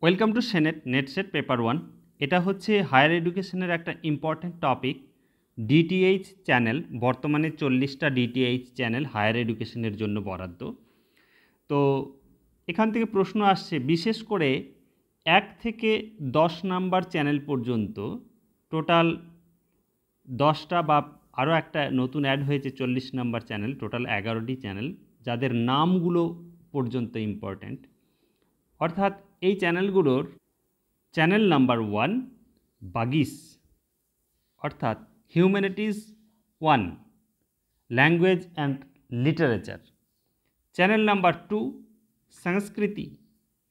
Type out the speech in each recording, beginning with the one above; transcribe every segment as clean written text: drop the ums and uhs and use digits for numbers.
Welcome to সেনেট NET SET paper 1। এটা হচ্ছে হায়ার এডুকেশনের একটা ইম্পর্ট্যান্ট টপিক। ডিটিএইচ চ্যানেল, বর্তমানে 40টা ডিটিএইচ চ্যানেল হায়ার এডুকেশনের জন্য বরাদ্দ। তো এখান থেকে প্রশ্ন আসছে, বিশেষ করে 1 থেকে 10 নাম্বার চ্যানেল পর্যন্ত, টোটাল 10টা বা আরও একটা নতুন অ্যাড হয়েছে 40 নাম্বার চ্যানেল, টোটাল 11টি চ্যানেল, যাদের নামগুলো পর্যন্ত ইম্পর্ট্যান্ট। অর্থাৎ এই চ্যানেলগুলোর চ্যানেল নাম্বার 1 বাগিস, অর্থাৎ humanities 1 language and literature. Channel number 2 সংস্কৃতি,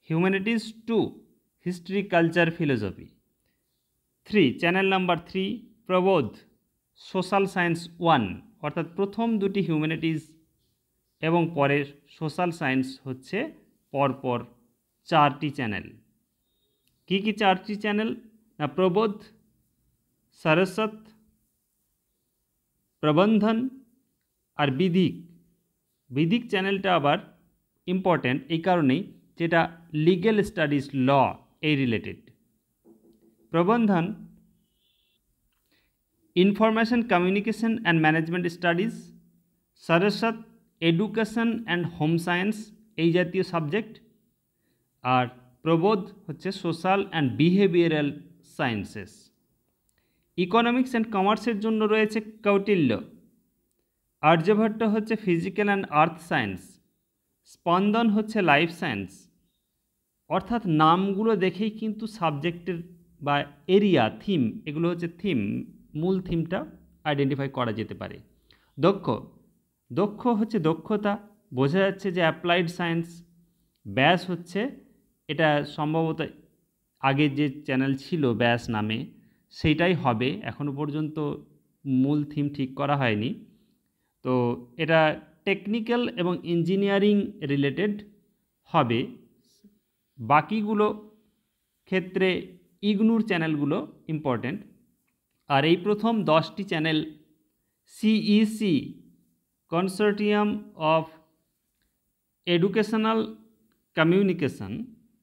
humanities 2 history culture philosophy. 3 channel number 3 প্রবোধ, সোশ্যাল সায়েন্স 1, অর্থাৎ প্রথম দুটি হিউম্যানিটিজ এবং পরের সোশ্যাল সায়েন্স হচ্ছে পরপর 4টি চ্যানেল। কি কি 4টি চ্যানেল? না, প্রবোধ, সরস্বত, প্রবন্ধন আর বিধিক। বিধিক চ্যানেলটা আবার ইম্পর্ট্যান্ট এই কারণেই যেটা লিগ্যাল স্টাডিজ, ল এই রিলেটেড। প্রবন্ধন information communication and management studies. সরস্বত এডুকেশন অ্যান্ড হোম সায়েন্স, এই জাতীয় সাবজেক্ট। আর প্রবোধ হচ্ছে social and behavioural sciences. Economics and কমার্সের জন্য রয়েছে কৌটিল্য। আর্যভট্ট হচ্ছে ফিজিক্যাল অ্যান্ড আর্থ সায়েন্স। স্পন্দন হচ্ছে লাইফ সায়েন্স। অর্থাৎ নামগুলো দেখেই কিন্তু সাবজেক্টের বা এরিয়া, থিম, এগুলো হচ্ছে থিম, মূল থিমটা আইডেন্টিফাই করা যেতে পারে। দক্ষ, দক্ষ হচ্ছে দক্ষতা, বোঝা যাচ্ছে যে অ্যাপ্লাইড সায়েন্স। ব্যাস হচ্ছে, এটা সম্ভবত আগে যে চ্যানেল ছিল ব্যাস নামে সেইটাই হবে, এখনও পর্যন্ত মূল থিম ঠিক করা হয়নি। তো এটা টেকনিক্যাল এবং ইঞ্জিনিয়ারিং রিলেটেড হবে। বাকিগুলো ক্ষেত্রে ইগনুর চ্যানেলগুলো ইম্পর্ট্যান্ট। আর এই প্রথম 10টি channel CEC, consortium of educational communication,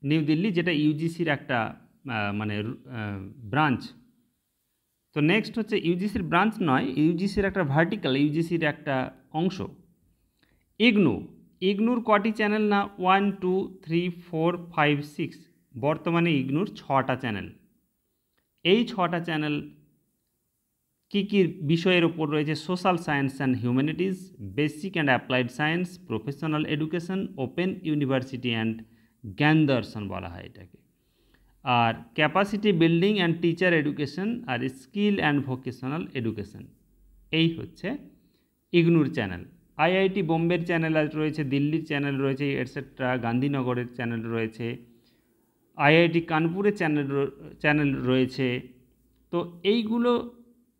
new Delhi, যেটা ইউজিসির একটা ব্রাঞ্চ। তো নেক্সট হচ্ছে ইউজিসির ব্রাঞ্চ নয়, ইউজিসির একটা ভার্টিক্যাল, ইউজিসির একটা অংশ। ইগনু, ইগনুর কটি চ্যানেল? না 1, 2, 3, 4, 5, 6, বর্তমানে ইগনুর 6টা চ্যানেল। এই 6টা চ্যানেল কী কী বিষয়ের ওপর রয়েছে? Social science and humanities, basic and applied science, professional education, open university and জ্ঞান দর্শন বলা হয় এটাকে। আর capacity building and teacher education, আর স্কিল অ্যান্ড ভোকেশনাল এডুকেশন। এই হচ্ছে ইগনুর চ্যানেল। আইআইটি বোম্বের চ্যানেল রয়েছে, দিল্লির চ্যানেল রয়েছে, এটসেট্রা, গান্ধীনগরের চ্যানেল রয়েছে, আইআইটি কানপুরের চ্যানেল রয়েছে। তো এইগুলো,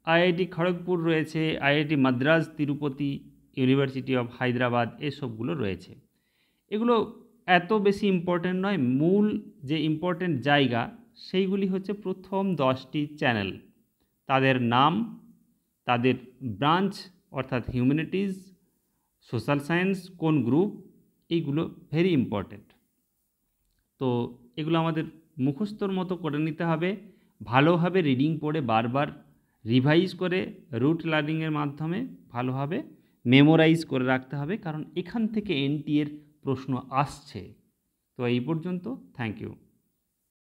আইআইটি খড়গপুর রয়েছে, IIT Madras, Tirupati, university of Hyderabad, এসবগুলো রয়েছে। এগুলো এত বেশি ইম্পর্ট্যান্ট নয়, মূল যে ইম্পর্ট্যান্ট জায়গা সেইগুলি হচ্ছে প্রথম 10টি চ্যানেল, তাদের নাম, তাদের ব্রাঞ্চ অর্থাৎ হিউম্যানিটিজ, সোশ্যাল সায়েন্স, কোন গ্রুপ, এইগুলো ভেরি ইম্পর্ট্যান্ট। তো এগুলো আমাদের মুখস্থর মতো করে নিতে হবে, ভালোভাবে রিডিং পড়ে বারবার রিভাইজ করে রুট লার্নিংয়ের মাধ্যমে ভালোভাবে মেমোরাইজ করে রাখতে হবে, কারণ এখান থেকে এনটি এর প্রশ্ন আসছে। তো এই পর্যন্ত, থ্যাংক ইউ।